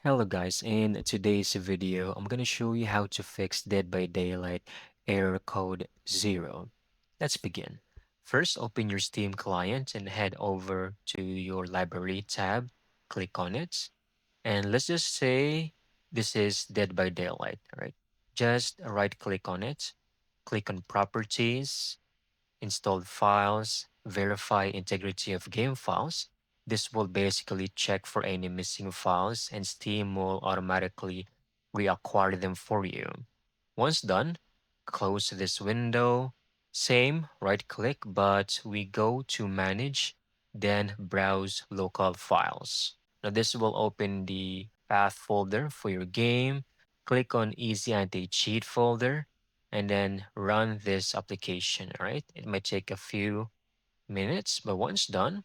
Hello guys, in today's video, I'm gonna show you how to fix Dead by Daylight error code 0. Let's begin. First, open your Steam client and head over to your library tab. Click on it, and let's just say this is Dead by Daylight, right? Just right click on it, click on Properties, installed files, verify integrity of game files. This will basically check for any missing files and Steam will automatically reacquire them for you. Once done, close this window. Same, right click, but we go to manage, then browse local files. Now this will open the path folder for your game. Click on easy anti-cheat folder and then run this application, all right? It might take a few minutes, but once done,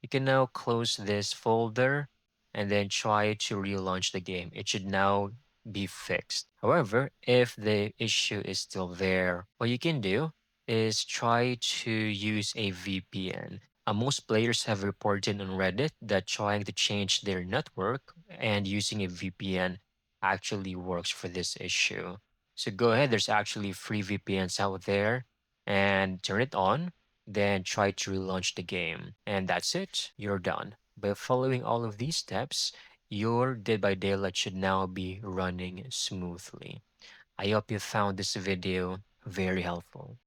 you can now close this folder and then try to relaunch the game. It should now be fixed. However, if the issue is still there, what you can do is try to use a VPN. Most players have reported on Reddit that trying to change their network and using a VPN actually works for this issue. So go ahead, there's actually free VPNs out there and turn it on, then try to relaunch the game. And that's it, you're done. By following all of these steps, your Dead by Daylight should now be running smoothly. I hope you found this video very helpful.